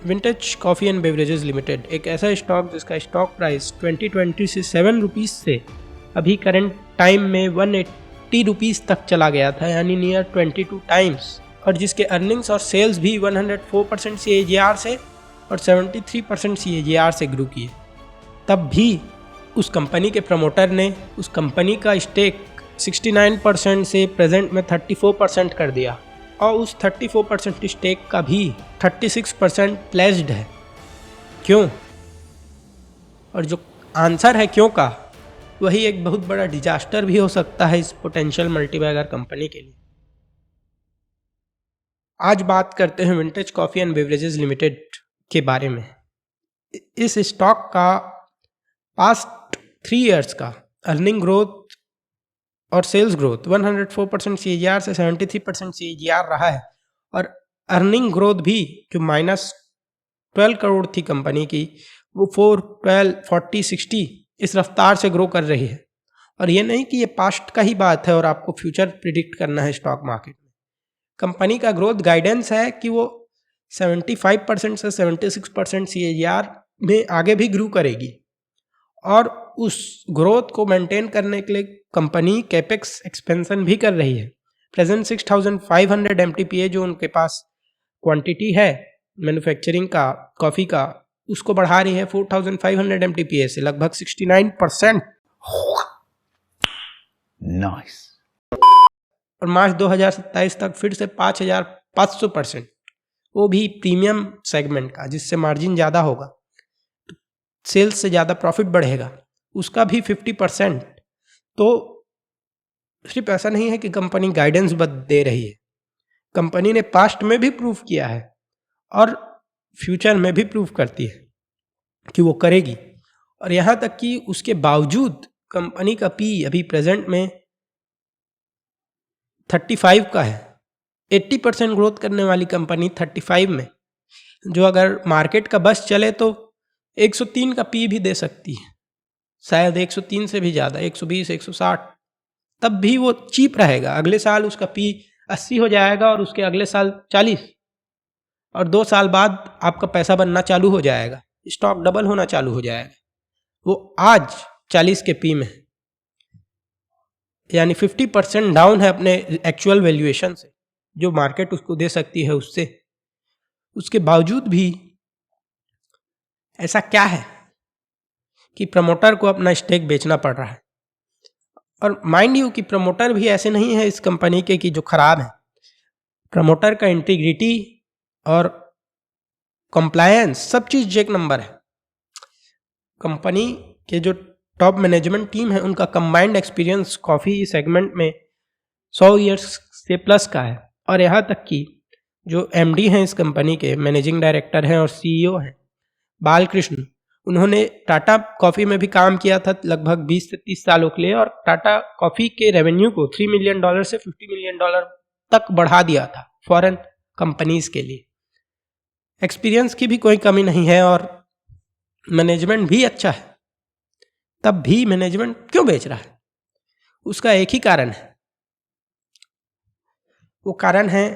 Vintage coffee and beverages limited एक ऐसा stock जिसका स्टॉक प्राइस 2020 से 7 रुपीज़ से अभी करंट टाइम में 180 रुपीज़ तक चला गया था, यानी नियर 22 टाइम्स, और जिसके अर्निंग्स और सेल्स भी 104% CAGR से और 73% CAGR से ग्रो किए। तब भी उस कंपनी के प्रमोटर ने उस कंपनी का स्टेक 69% से प्रेजेंट में 34% कर दिया, और उस 34% स्टेक का भी 36% प्लेज्ड है। क्यों? और जो आंसर है क्यों का, वही एक बहुत बड़ा डिजास्टर भी हो सकता है इस पोटेंशियल मल्टीबैगर कंपनी के लिए। आज बात करते हैं vintage coffee and beverages limited के बारे में। इस स्टॉक का पास्ट 3 इयर्स का अर्निंग ग्रोथ और सेल्स ग्रोथ 104% CAGR से 73% CAGR रहा है, और अर्निंग ग्रोथ भी जो -12 करोड़ थी कंपनी की, वो 4, 12, 40, 60 इस रफ्तार से ग्रो कर रही है। और ये नहीं कि ये पास्ट का ही बात है और आपको फ्यूचर प्रिडिक्ट करना है स्टॉक मार्केट में। कंपनी का ग्रोथ गाइडेंस है कि वो 75% से 76% CAGR में आगे भी ग्रो करेगी, और उस ग्रोथ को मेंटेन करने के लिए कंपनी कैपेक्स एक्सपेंशन भी कर रही है। प्रेजेंट 6500 MTPA जो उनके पास क्वांटिटी है मैन्युफैक्चरिंग का कॉफ़ी का, उसको बढ़ा रही है 4500 MTPA से, लगभग 69%। नाइस। और मार्च 2027 तक फिर से 5500%, वो भी प्रीमियम सेगमेंट का, जिससे मार्जिन ज़्यादा होगा, सेल्स से ज़्यादा प्रॉफिट बढ़ेगा, उसका भी 50%। तो सिर्फ ऐसा नहीं है कि कंपनी गाइडेंस बद दे रही है, कंपनी ने पास्ट में भी प्रूव किया है और फ्यूचर में भी प्रूव करती है कि वो करेगी। और यहाँ तक कि उसके बावजूद कंपनी का पी अभी प्रेजेंट में 35 का है। 80% ग्रोथ करने वाली कंपनी 35 में, जो अगर मार्केट का बस चले तो 103 का पी भी दे सकती है, शायद 103 से भी ज़्यादा, 120, 160, तब भी वो चीप रहेगा। अगले साल उसका पी 80 हो जाएगा और उसके अगले साल 40, और 2 साल बाद आपका पैसा बनना चालू हो जाएगा, स्टॉक डबल होना चालू हो जाएगा। वो आज 40 के पी में, यानी 50% डाउन है अपने एक्चुअल वैल्यूएशन से, जो मार्केट उसको दे सकती है उससे। उसके बावजूद भी ऐसा क्या है कि प्रमोटर को अपना स्टेक बेचना पड़ रहा है? और माइंड यू कि प्रमोटर भी ऐसे नहीं है इस कंपनी के कि जो खराब है। प्रमोटर का इंटीग्रिटी और कंप्लायंस सब चीज़ एक नंबर है। कंपनी के जो टॉप मैनेजमेंट टीम है, उनका कंबाइंड एक्सपीरियंस कॉफ़ी सेगमेंट में 100 ईयर्स से प्लस का है। और यहाँ तक कि जो MD हैं इस कंपनी के, मैनेजिंग डायरेक्टर हैं और CEO हैं बालकृष्ण, उन्होंने टाटा कॉफ़ी में भी काम किया था लगभग 20 से 30 सालों के लिए, और टाटा कॉफ़ी के रेवेन्यू को $3 मिलियन से $50 मिलियन तक बढ़ा दिया था फॉरेन कंपनीज के लिए। एक्सपीरियंस की भी कोई कमी नहीं है और मैनेजमेंट भी अच्छा है, तब भी मैनेजमेंट क्यों बेच रहा है? उसका एक ही कारण है, वो कारण है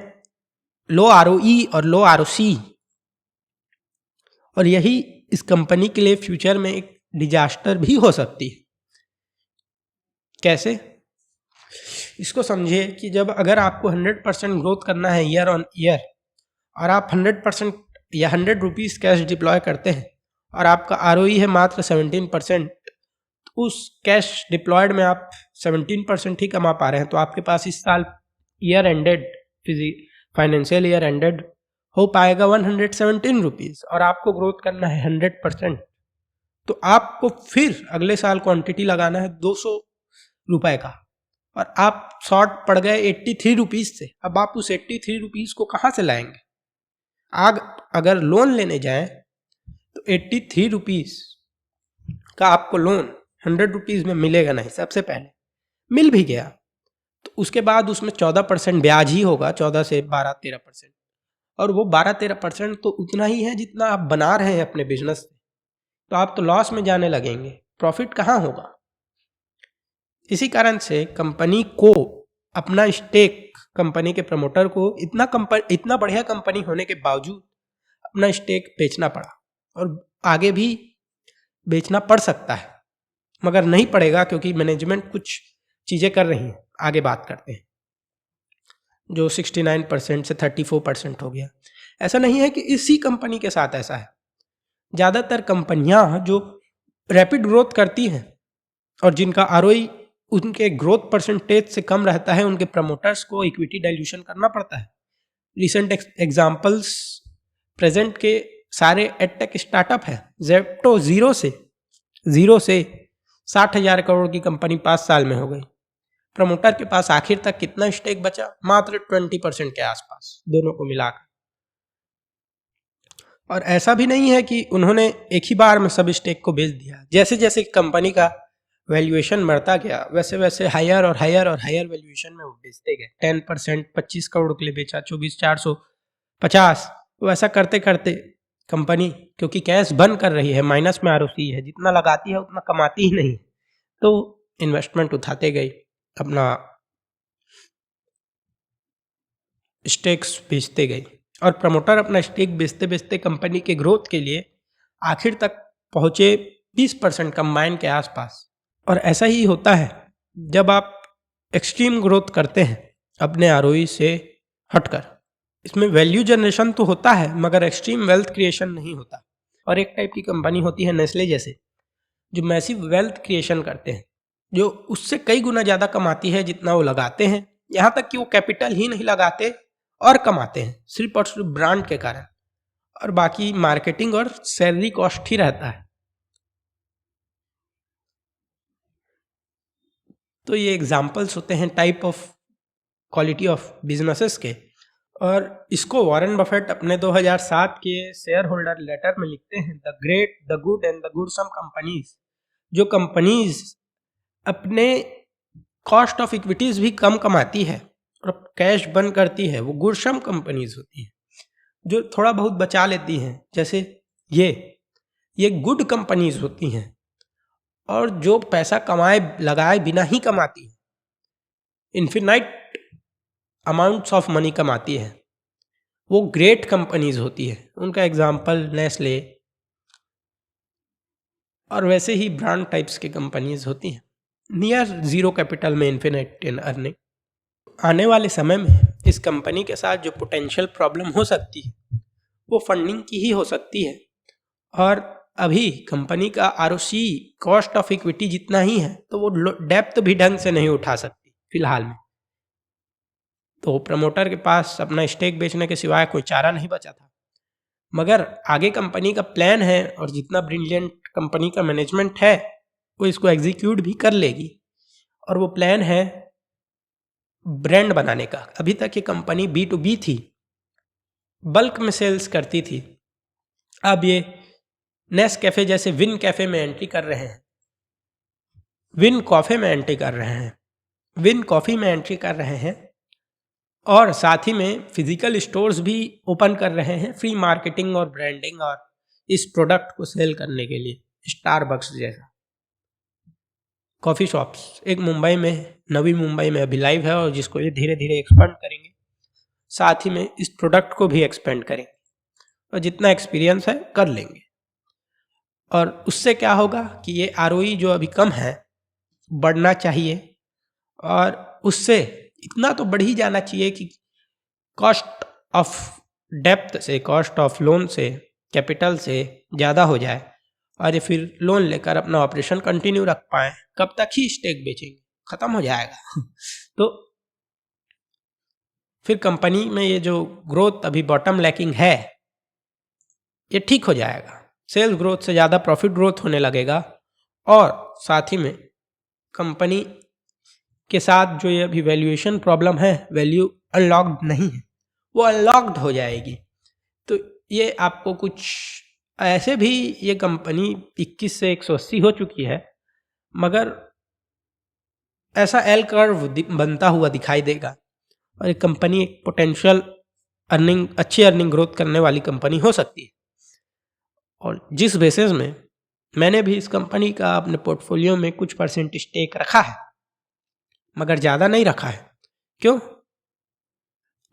लो ROE और लो ROC। और यही इस कंपनी के लिए फ्यूचर में एक डिजास्टर भी हो सकती है। कैसे? इसको समझिए कि जब अगर आपको 100% ग्रोथ करना है ईयर ऑन ईयर, और आप 100% या 100 रुपीज़ कैश डिप्लॉय करते हैं, और आपका ROE है मात्र 17%, तो उस कैश डिप्लॉयड में आप 17% ही कमा पा रहे हैं। तो आपके पास इस साल year ended, financial year ended हो पाएगा 117 रुपीज़, और आपको ग्रोथ करना है 100%। तो आपको फिर अगले साल क्वांटिटी लगाना है 200 रुपए का, और आप शॉर्ट पड़ गए 83 रुपीज़ से। अब आप उस 83 रुपीज़ को कहाँ से लाएंगे? अगर लोन लेने जाएं तो 83 रुपीज़ का आपको लोन 100 रुपीज़ में मिलेगा नहीं। सबसे पहले मिल भी गया तो उसके बाद उसमें 14% ब्याज ही होगा, 14 से 12-13%, और वो 12-13% तो उतना ही है जितना आप बना रहे हैं अपने बिजनेस से। तो आप तो लॉस में जाने लगेंगे, प्रॉफिट कहाँ होगा? इसी कारण से कंपनी को अपना स्टेक, कंपनी के प्रमोटर को इतना बढ़िया कंपनी होने के बावजूद अपना स्टेक बेचना पड़ा, और आगे भी बेचना पड़ सकता है, मगर नहीं पड़ेगा क्योंकि मैनेजमेंट कुछ चीज़ें कर रही हैं। आगे बात करते हैं। जो 69% से 34% हो गया। ऐसा नहीं है कि इसी कंपनी के साथ ऐसा है। ज़्यादातर कंपनियां जो रैपिड ग्रोथ करती हैं और जिनका आरओई उनके ग्रोथ परसेंटेज से कम रहता है, उनके प्रमोटर्स को इक्विटी डाइल्यूशन करना पड़ता है। रिसेंट एग्जांपल्स प्रेजेंट के सारे एडटेक स्टार्टअप है। जेप्टो जीरो से 60,000 करोड़ की कंपनी 5 साल में हो गई। प्रमोटर के पास आखिर तक कितना स्टेक बचा? मात्र 20% के आसपास, दोनों को मिलाकर। और ऐसा भी नहीं है कि उन्होंने एक ही बार में सब स्टेक को बेच दिया। जैसे जैसे कंपनी का वैल्यूएशन बढ़ता गया, वैसे वैसे हायर और हायर और हायर वैल्यूएशन में वो बेचते गए। 10% 25 करोड़ के लिए बेचा, 24,450। वैसा करते करते कंपनी, क्योंकि कैश बर्न कर रही है, माइनस में आरओसी है, जितना लगाती है उतना कमाती ही नहीं, तो इन्वेस्टमेंट उठाते गए, अपना स्टेक्स बेचते गए। और प्रमोटर अपना स्टेक बेचते बेचते कंपनी के ग्रोथ के लिए आखिर तक पहुंचे 20% कंबाइन के आसपास। और ऐसा ही होता है जब आप एक्सट्रीम ग्रोथ करते हैं अपने आरओई से हटकर। इसमें वैल्यू जनरेशन तो होता है, मगर एक्सट्रीम वेल्थ क्रिएशन नहीं होता। और एक टाइप की कंपनी होती है नेस्ले जैसे, जो मैसिव वेल्थ क्रिएशन करते हैं, जो उससे कई गुना ज़्यादा कमाती है जितना वो लगाते हैं। यहाँ तक कि वो कैपिटल ही नहीं लगाते और कमाते हैं, सिर्फ और सिर्फ ब्रांड के कारण, और बाकी मार्केटिंग और सैलरी कॉस्ट ही रहता है। तो ये एग्जाम्पल्स होते हैं type of quality of businesses के। और इसको वॉरेन बफेट अपने 2007 के शेयर होल्डर लेटर में लिखते हैं, the great, the good and the gruesome companies. जो कंपनीज अपने कॉस्ट ऑफ इक्विटीज भी कम कमाती है और कैश बर्न करती है, वो गुडसम कंपनीज होती हैं, जो थोड़ा बहुत बचा लेती हैं। जैसे ये गुड कंपनीज होती हैं, और जो पैसा कमाए लगाए बिना ही कमाती है, इन्फिनाइट अमाउंट्स ऑफ मनी कमाती है, वो ग्रेट कंपनीज होती है। उनका एग्जाम्पल नेस्ले और वैसे ही ब्रांड टाइप्स की कंपनीज होती हैं, नियर जीरो कैपिटल में इन्फिनाइट इन अर्निंग। आने वाले समय में इस कंपनी के साथ जो पोटेंशियल प्रॉब्लम हो सकती है वो फंडिंग की ही हो सकती है। और अभी कंपनी का आरओसी कॉस्ट ऑफ इक्विटी जितना ही है, तो वो डेप्थ भी ढंग से नहीं उठा सकती फिलहाल में। तो प्रमोटर के पास अपना स्टेक बेचने के सिवाय कोई चारा नहीं बचा था। मगर आगे कंपनी का प्लान है, और जितना ब्रिलियंट कंपनी का मैनेजमेंट है वो इसको एग्जीक्यूट भी कर लेगी। और वो प्लान है ब्रांड बनाने का। अभी तक ये कंपनी B2B थी, बल्क में सेल्स करती थी। अब ये नेस कैफे जैसे विन कैफे में एंट्री कर रहे हैं, विन कॉफी में एंट्री कर रहे हैं, और साथ ही में फिजिकल स्टोर्स भी ओपन कर रहे हैं, फ्री मार्केटिंग और ब्रांडिंग और इस प्रोडक्ट को सेल करने के लिए। स्टारबक्स जैसा कॉफ़ी शॉप्स एक मुंबई में, नवी मुंबई में अभी लाइव है, और जिसको ये धीरे धीरे एक्सपेंड करेंगे, साथ ही में इस प्रोडक्ट को भी एक्सपेंड करेंगे, और जितना एक्सपीरियंस है कर लेंगे। और उससे क्या होगा कि ये आरओई जो अभी कम है बढ़ना चाहिए, और उससे इतना तो बढ़ ही जाना चाहिए कि कॉस्ट ऑफ डेप्थ से, कॉस्ट ऑफ लोन से, कैपिटल से ज़्यादा हो जाए, और ये फिर लोन लेकर अपना ऑपरेशन कंटिन्यू रख पाए। कब तक ही स्टेक बेचेंगे, ख़त्म हो जाएगा। तो फिर कंपनी में ये जो ग्रोथ अभी बॉटम लैकिंग है ये ठीक हो जाएगा, सेल्स ग्रोथ से ज़्यादा प्रॉफिट ग्रोथ होने लगेगा, और साथ ही में कंपनी के साथ जो ये अभी वैल्यूएशन प्रॉब्लम है, वैल्यू अनलॉक्ड नहीं है, वो अनलॉक्ड हो जाएगी। तो ये आपको कुछ ऐसे भी ये कंपनी 21 से 180 हो चुकी है, मगर ऐसा एल कर्व बनता हुआ दिखाई देगा, और एक कंपनी एक पोटेंशियल अर्निंग, अच्छी अर्निंग ग्रोथ करने वाली कंपनी हो सकती है। और जिस बेसिस में मैंने भी इस कंपनी का अपने पोर्टफोलियो में कुछ परसेंट स्टेक रखा है, मगर ज़्यादा नहीं रखा है। क्यों?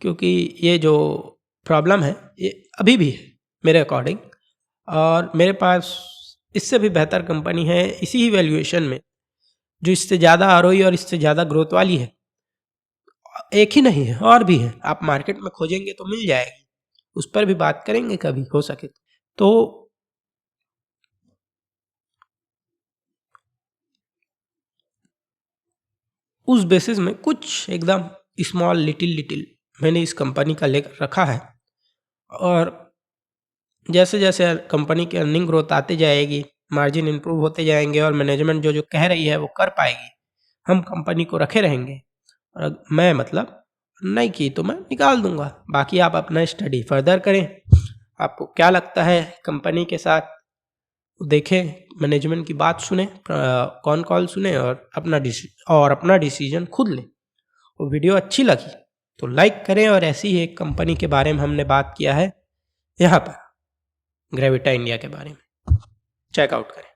क्योंकि ये जो प्रॉब्लम है ये अभी भी है, मेरे अकॉर्डिंग। और मेरे पास इससे भी बेहतर कंपनी है इसी ही वैल्यूएशन में, जो इससे ज़्यादा आरओई और इससे ज़्यादा ग्रोथ वाली है। एक ही नहीं है, और भी है, आप मार्केट में खोजेंगे तो मिल जाएगी, उस पर भी बात करेंगे कभी हो सके तो। उस बेसिस में कुछ एकदम स्मॉल लिटिल मैंने इस कंपनी का लेकर रखा है, और जैसे जैसे कंपनी की अर्निंग ग्रोथ आती जाएगी, मार्जिन इंप्रूव होते जाएंगे, और मैनेजमेंट जो जो कह रही है वो कर पाएगी, हम कंपनी को रखे रहेंगे। और मैं मतलब नहीं की तो मैं निकाल दूंगा। बाकी आप अपना स्टडी फर्दर करें, आपको क्या लगता है कंपनी के साथ, देखें, मैनेजमेंट की बात सुने, कौन कॉल सुने, और अपना डिसीजन खुद लें। और वीडियो अच्छी लगी तो लाइक करें, और ऐसी ही एक कंपनी के बारे में हमने बात किया है यहाँ पर, ग्रेविटा इंडिया के बारे में, चेकआउट करें।